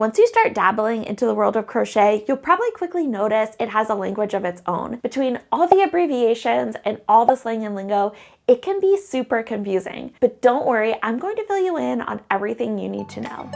Once you start dabbling into the world of crochet, you'll probably quickly notice it has a language of its own. Between all the abbreviations and all the slang and lingo, it can be super confusing. But don't worry, I'm going to fill you in on everything you need to know.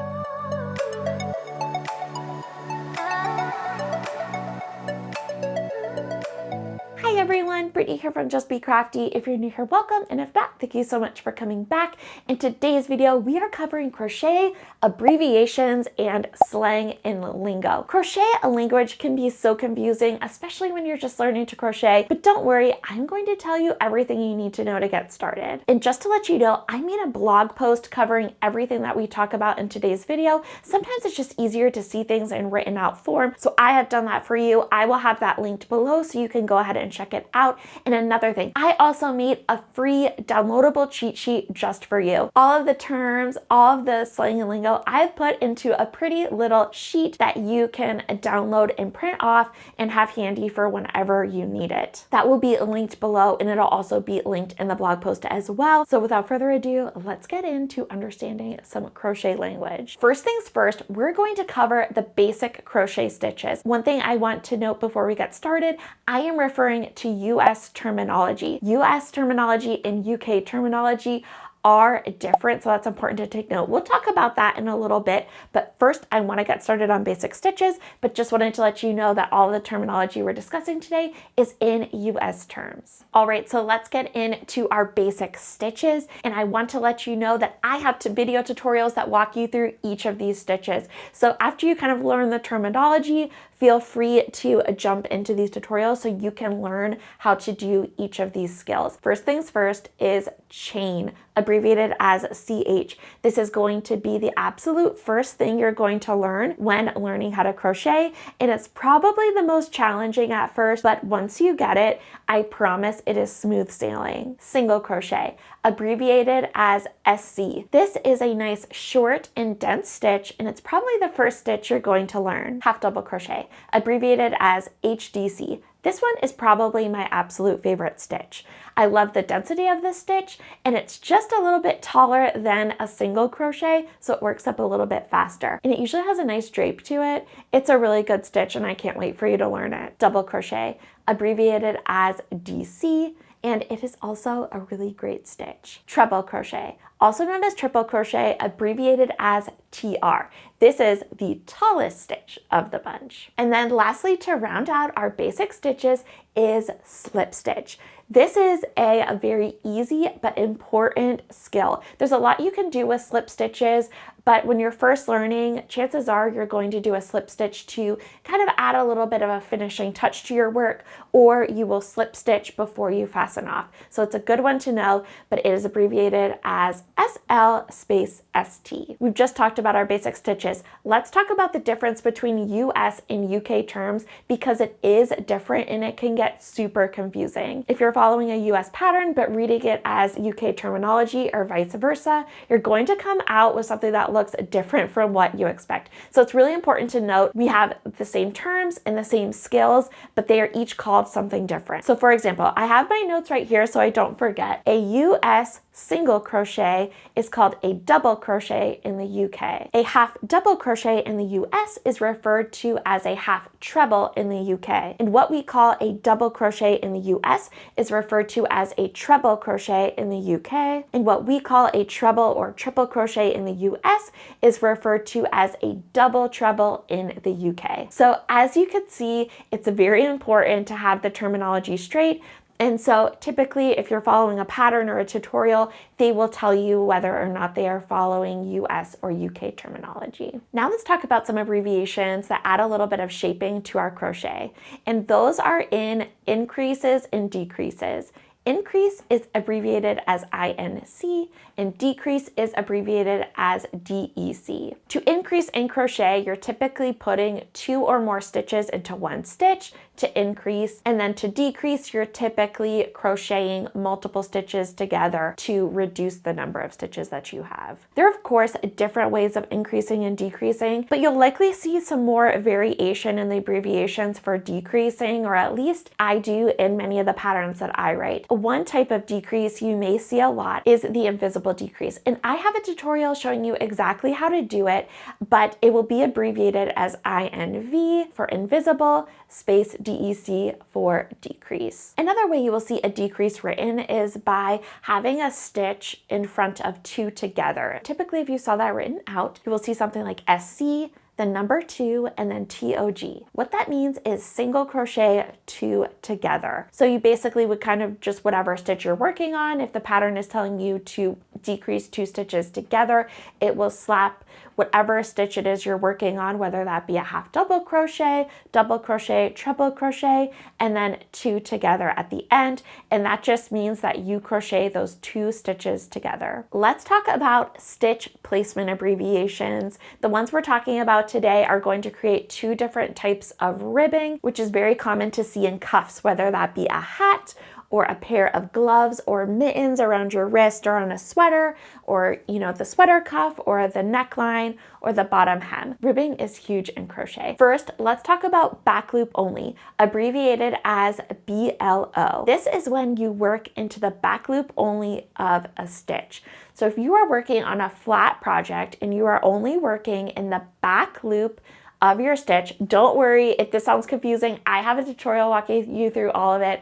Hi everyone, Brittany here from Just Be Crafty. If you're new here, welcome, and if not, thank you so much for coming back. In today's video, we are covering crochet, abbreviations, and slang and lingo. Crochet, a language, can be so confusing, especially when you're just learning to crochet, but don't worry, I'm going to tell you everything you need to know to get started. And just to let you know, I made a blog post covering everything that we talk about in today's video. Sometimes it's just easier to see things in written out form, so I have done that for you. I will have that linked below so you can go ahead and check it out. And another thing, I also made a free downloadable cheat sheet just for you. All of the terms, all of the slang and lingo, I've put into a pretty little sheet that you can download and print off and have handy for whenever you need it. That will be linked below, and it'll also be linked in the blog post as well. So without further ado, let's get into understanding some crochet language. First things first, we're going to cover the basic crochet stitches. One thing I want to note before we get started, I am referring to US terminology. US terminology and UK terminology are different, so that's important to take note. We'll talk about that in a little bit, but first I want to get started on basic stitches, but just wanted to let you know that all the terminology we're discussing today is in US terms. All right, so let's get into our basic stitches, and I want to let you know that I have video tutorials that walk you through each of these stitches. So after you kind of learn the terminology, feel free to jump into these tutorials so you can learn how to do each of these skills. First things first is chain, abbreviated as CH. This is going to be the absolute first thing you're going to learn when learning how to crochet, and it's probably the most challenging at first, but once you get it, I promise it is smooth sailing. Single crochet, abbreviated as SC. This is a nice short and dense stitch, and it's probably the first stitch you're going to learn. Half double crochet, abbreviated as HDC. This one is probably my absolute favorite stitch. I love the density of this stitch, and it's just a little bit taller than a single crochet, so it works up a little bit faster. And it usually has a nice drape to it. It's a really good stitch, and I can't wait for you to learn it. Double crochet, abbreviated as DC, and it is also a really great stitch. Treble crochet, also known as triple crochet, abbreviated as TR. This is the tallest stitch of the bunch. And then lastly, to round out our basic stitches is slip stitch. This is a very easy but important skill. There's a lot you can do with slip stitches, but when you're first learning, chances are you're going to do a slip stitch to kind of add a little bit of a finishing touch to your work, or you will slip stitch before you fasten off. So it's a good one to know, but it is abbreviated as SL space ST. We've just talked about our basic stitches. Let's talk about the difference between US and UK terms, because it is different and it can get super confusing. If you're following a US pattern but reading it as UK terminology or vice versa, you're going to come out with something that looks different from what you expect. So it's really important to note we have the same terms and the same skills, but they are each called something different. So for example, I have my notes right here so I don't forget. A US single crochet is called a double crochet in the UK. A half double crochet in the US is referred to as a half treble in the UK. And what we call a double crochet in the US is referred to as a treble crochet in the UK. And what we call a treble or triple crochet in the US is referred to as a double treble in the UK. So as you can see, it's very important to have the terminology straight. And so typically, if you're following a pattern or a tutorial, they will tell you whether or not they are following US or UK terminology. Now let's talk about some abbreviations that add a little bit of shaping to our crochet. And those are in increases and decreases. Increase is abbreviated as INC, and decrease is abbreviated as DEC. To increase in crochet, you're typically putting 2 or more stitches into one stitch. to increase, and then to decrease, you're typically crocheting multiple stitches together to reduce the number of stitches that you have. There are, of course, different ways of increasing and decreasing, but you'll likely see some more variation in the abbreviations for decreasing, or at least I do in many of the patterns that I write. One type of decrease you may see a lot is the invisible decrease, and I have a tutorial showing you exactly how to do it, but it will be abbreviated as INV for invisible, space DEC for decrease. Another way you will see a decrease written is by having a stitch in front of two together. Typically, if you saw that written out, you will see something like SC, the number 2, and then TOG. What that means is single crochet two together. So you basically would kind of just whatever stitch you're working on, if the pattern is telling you to decrease 2 stitches together, it will slap whatever stitch it is you're working on, whether that be a half double crochet, treble crochet, and then 2 together at the end. And that just means that you crochet those 2 stitches together. Let's talk about stitch placement abbreviations. The ones we're talking about today are going to create 2 different types of ribbing, which is very common to see in cuffs, whether that be a hat or a pair of gloves or mittens around your wrist or on a sweater, or the sweater cuff or the neckline or the bottom hem. Ribbing is huge in crochet. First, let's talk about back loop only, abbreviated as BLO. This is when you work into the back loop only of a stitch. So if you are working on a flat project and you are only working in the back loop of your stitch, don't worry if this sounds confusing. I have a tutorial walking you through all of it.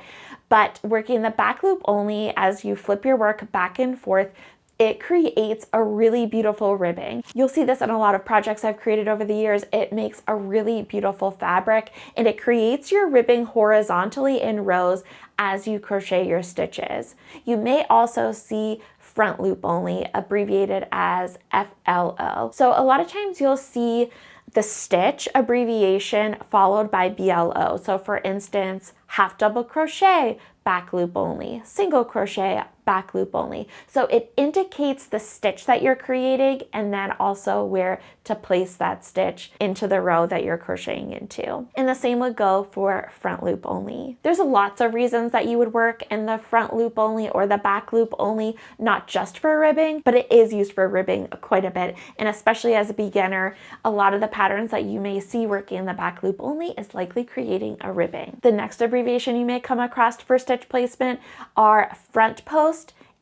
But working the back loop only, as you flip your work back and forth, it creates a really beautiful ribbing. You'll see this in a lot of projects I've created over the years. It makes a really beautiful fabric, and it creates your ribbing horizontally in rows as you crochet your stitches. You may also see front loop only, abbreviated as FLO. So a lot of times you'll see the stitch abbreviation followed by BLO. So for instance, half double crochet, back loop only, single crochet, back loop only. So it indicates the stitch that you're creating and then also where to place that stitch into the row that you're crocheting into. And the same would go for front loop only. There's lots of reasons that you would work in the front loop only or the back loop only, not just for ribbing, but it is used for ribbing quite a bit. And especially as a beginner, a lot of the patterns that you may see working in the back loop only is likely creating a ribbing. The next abbreviation you may come across for stitch placement are front post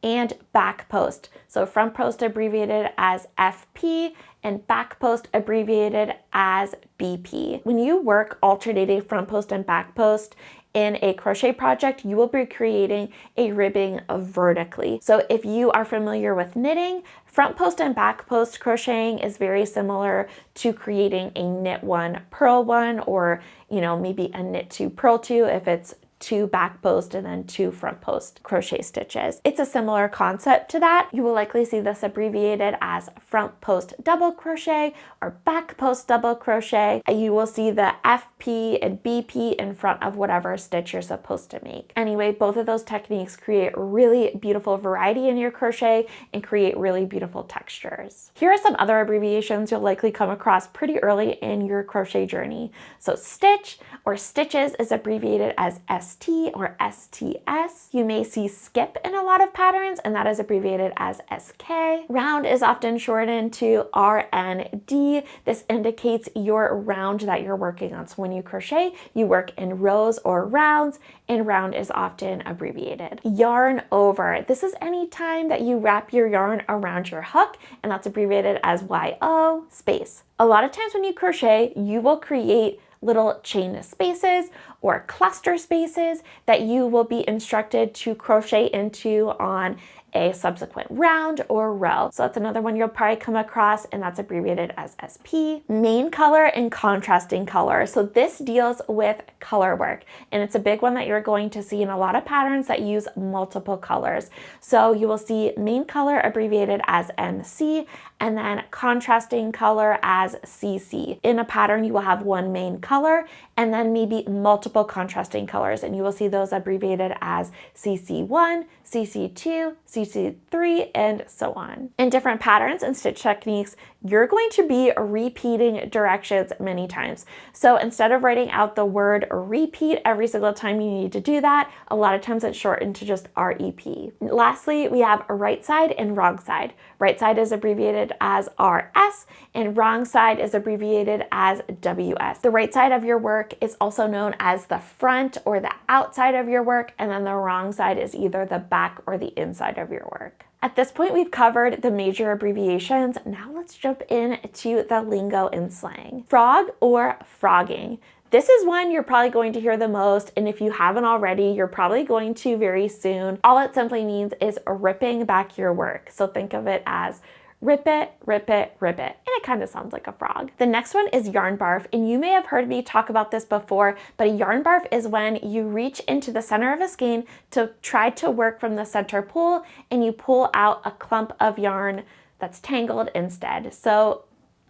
and back post. So front post abbreviated as FP and back post abbreviated as BP. When you work alternating front post and back post in a crochet project, you will be creating a ribbing vertically. So if you are familiar with knitting, front post and back post crocheting is very similar to creating a knit 1, purl 1, or maybe a knit 2, purl 2 if it's 2 back post and then 2 front post crochet stitches. It's a similar concept to that. You will likely see this abbreviated as front post double crochet or back post double crochet. You will see the FP and BP in front of whatever stitch you're supposed to make. Anyway, both of those techniques create really beautiful variety in your crochet and create really beautiful textures. Here are some other abbreviations you'll likely come across pretty early in your crochet journey. So stitch or stitches is abbreviated as ST or STS. You may see skip in a lot of patterns, and that is abbreviated as SK. Round is often shortened to RND. This indicates your round that you're working on. So when you crochet, you work in rows or rounds, and round is often abbreviated. Yarn over. This is any time that you wrap your yarn around your hook, and that's abbreviated as YO space. A lot of times when you crochet, you will create little chain spaces or cluster spaces that you will be instructed to crochet into on a subsequent round or row. So that's another one you'll probably come across, and that's abbreviated as SP. Main color and contrasting color. So this deals with color work, and it's a big one that you're going to see in a lot of patterns that use multiple colors. So you will see main color abbreviated as MC, and then contrasting color as CC. In a pattern, you will have one main color and then maybe multiple contrasting colors, and you will see those abbreviated as CC1, CC2, CC3, and so on. In different patterns and stitch techniques, you're going to be repeating directions many times. So instead of writing out the word repeat every single time you need to do that, a lot of times it's shortened to just REP. Lastly, we have right side and wrong side. Right side is abbreviated as RS and wrong side is abbreviated as WS. The right side of your work is also known as the front or the outside of your work, and then the wrong side is either the back or the inside of your work. At this point, we've covered the major abbreviations. Now let's jump into the lingo and slang. Frog or frogging. This is one you're probably going to hear the most, and if you haven't already, you're probably going to very soon. All it simply means is ripping back your work. So think of it as rip it, rip it, rip it. And it kind of sounds like a frog. The next one is yarn barf, and you may have heard me talk about this before, but a yarn barf is when you reach into the center of a skein to try to work from the center pull, and you pull out a clump of yarn that's tangled instead. So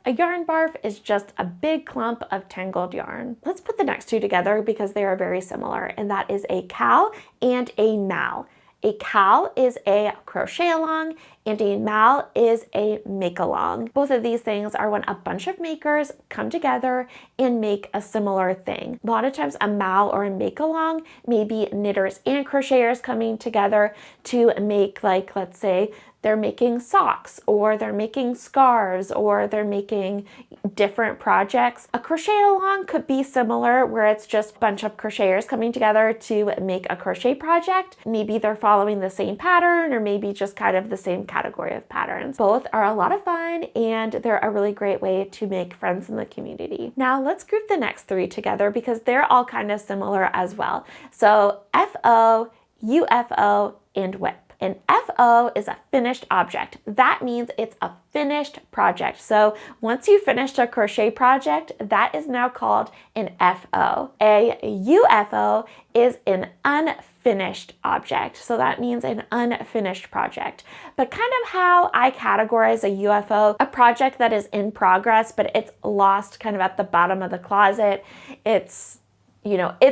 a yarn barf is just a big clump of tangled yarn. Let's put the next two together because they are very similar, and that is a cow and a mal. A cow is a crochet along and a mal is a make along. Both of these things are when a bunch of makers come together and make a similar thing. A lot of times a mal or a make along may be knitters and crocheters coming together to make, like, let's say they're making socks, or they're making scarves, or they're making different projects. A crochet along could be similar, where it's just a bunch of crocheters coming together to make a crochet project. Maybe they're following the same pattern, or maybe just kind of the same category of patterns. Both are a lot of fun, and they're a really great way to make friends in the community. Now let's group the next three together because they're all kind of similar as well. So FO, UFO, and WIP. An FO is a finished object. That means it's a finished project. So once you finished a crochet project, that is now called an FO. A UFO is an unfinished object. So that means an unfinished project. But kind of how I categorize a UFO, a project that is in progress, but it's lost kind of at the bottom of the closet. It's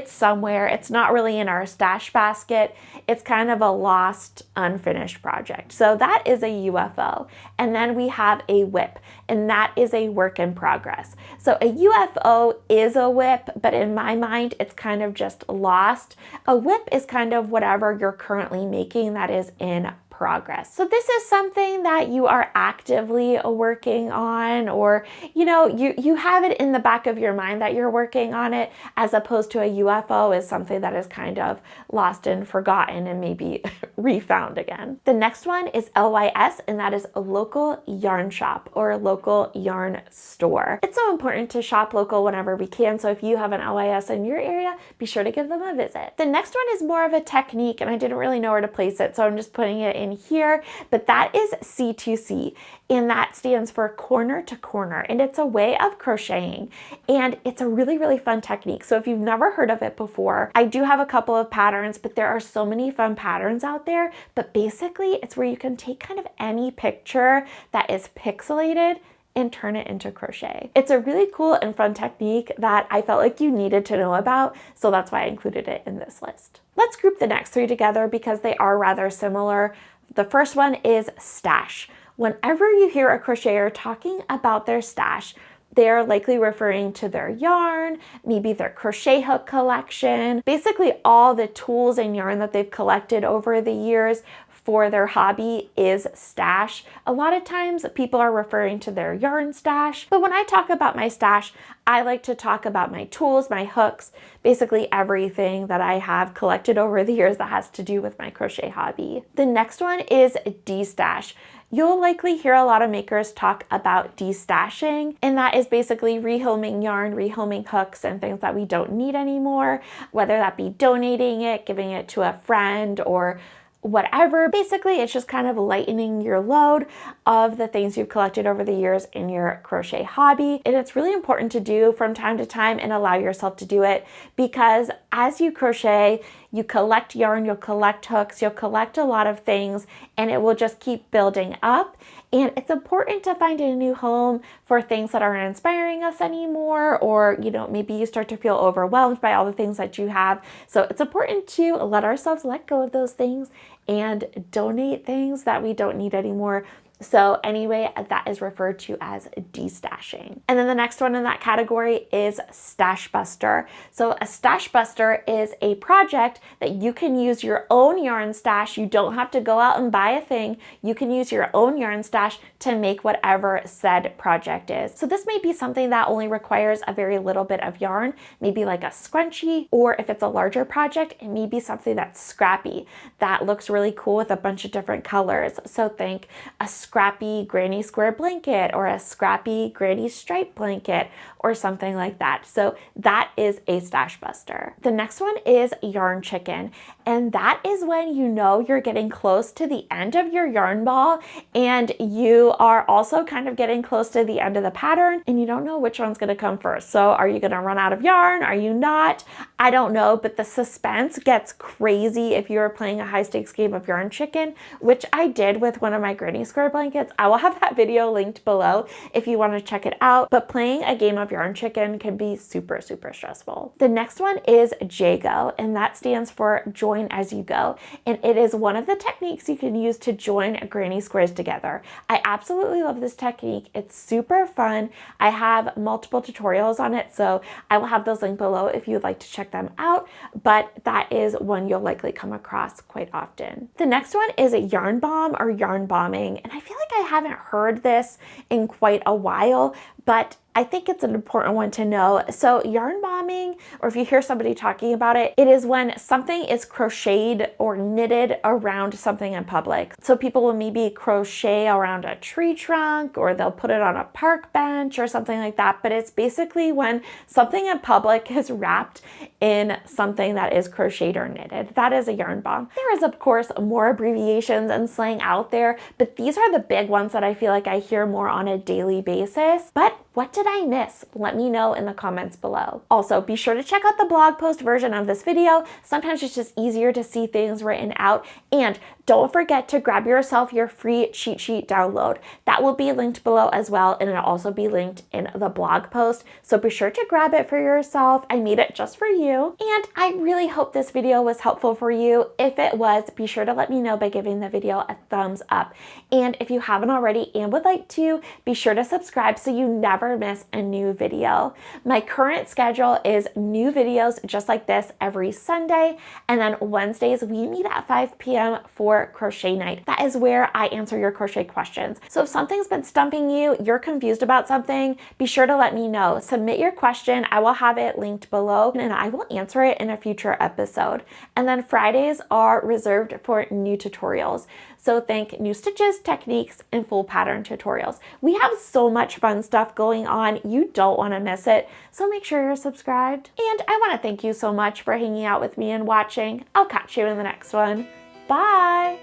somewhere. It's not really in our stash basket. It's kind of a lost, unfinished project. So that is a UFO. And then we have a WIP, and that is a work in progress. So a UFO is a WIP, but in my mind, it's kind of just lost. A WIP is kind of whatever you're currently making that is in progress. So this is something that you are actively working on, or you have it in the back of your mind that you're working on it, as opposed to a UFO is something that is kind of lost and forgotten and maybe refound again. The next one is LYS, and that is a local yarn shop or a local yarn store. It's so important to shop local whenever we can, so if you have an LYS in your area, be sure to give them a visit. The next one is more of a technique, and I didn't really know where to place it, so I'm just putting it in here, but that is C2C, and that stands for corner to corner, and it's a way of crocheting, and it's a really, really fun technique. So if you've never heard of it before, I do have a couple of patterns, but there are so many fun patterns out there. But basically, it's where you can take kind of any picture that is pixelated and turn it into crochet. It's a really cool and fun technique that I felt like you needed to know about, so that's why I included it in this list. Let's group the next three together because they are rather similar. The first one is stash. Whenever you hear a crocheter talking about their stash, they're likely referring to their yarn, maybe their crochet hook collection, basically all the tools and yarn that they've collected over the years for their hobby is stash. A lot of times people are referring to their yarn stash, but when I talk about my stash, I like to talk about my tools, my hooks, basically everything that I have collected over the years that has to do with my crochet hobby. The next one is destash. You'll likely hear a lot of makers talk about destashing, and that is basically rehoming yarn, rehoming hooks, and things that we don't need anymore, whether that be donating it, giving it to a friend, or whatever. Basically, it's just kind of lightening your load of the things you've collected over the years in your crochet hobby. And it's really important to do from time to time and allow yourself to do it, because as you crochet, you collect yarn, you'll collect hooks, you'll collect a lot of things, and it will just keep building up. And it's important to find a new home for things that aren't inspiring us anymore, or, you know, maybe you start to feel overwhelmed by all the things that you have. So it's important to let ourselves let go of those things and donate things that we don't need anymore. So anyway, that is referred to as destashing. And then the next one in that category is Stash Buster. So a Stash Buster is a project that you can use your own yarn stash. You don't have to go out and buy a thing. You can use your own yarn stash to make whatever said project is. So this may be something that only requires a very little bit of yarn, maybe like a scrunchie, or if it's a larger project, it may be something that's scrappy, that looks really cool with a bunch of different colors. So think a scrappy granny square blanket or a scrappy granny stripe blanket or something like that. So that is a Stash Buster. The next one is Yarn Chicken, and that is when you know you're getting close to the end of your yarn ball and you are also kind of getting close to the end of the pattern and you don't know which one's gonna come first. So are you gonna run out of yarn? Are you not? I don't know, but the suspense gets crazy if you're playing a high stakes game of Yarn Chicken, which I did with one of my granny square blankets. I will have that video linked below if you want to check it out, but playing a game of Yarn Chicken can be super, super stressful. The next one is JGO, and that stands for Join As You Go, and it is one of the techniques you can use to join granny squares together. I absolutely love this technique. It's super fun. I have multiple tutorials on it, so I will have those linked below if you'd like to check them out, but that is one you'll likely come across quite often. The next one is a yarn bomb or yarn bombing, and I feel like I haven't heard this in quite a while, but I think it's an important one to know. So yarn bombing, or if you hear somebody talking about it, it is when something is crocheted or knitted around something in public. So people will maybe crochet around a tree trunk, or they'll put it on a park bench or something like that. But it's basically when something in public is wrapped in something that is crocheted or knitted. That is a yarn bomb. There is, of course, more abbreviations and slang out there, but these are the big ones that I feel like I hear more on a daily basis. But what did I miss? Let me know in the comments below. Also, be sure to check out the blog post version of this video. Sometimes it's just easier to see things written out. And don't forget to grab yourself your free cheat sheet download. That will be linked below as well, and it'll also be linked in the blog post. So be sure to grab it for yourself. I made it just for you. And I really hope this video was helpful for you. If it was, be sure to let me know by giving the video a thumbs up. And if you haven't already and would like to, be sure to subscribe so you never miss a new video. My current schedule is new videos just like this every Sunday, and then Wednesdays we meet at 5 p.m. for crochet night. That is where I answer your crochet questions. So if something's been stumping you, you're confused about something, be sure to let me know. Submit your question. I will have it linked below and I will answer it in a future episode. And then Fridays are reserved for new tutorials. So think new stitches, techniques, and full pattern tutorials. We have so much fun stuff going on. You don't want to miss it. So make sure you're subscribed. And I want to thank you so much for hanging out with me and watching. I'll catch you in the next one. Bye.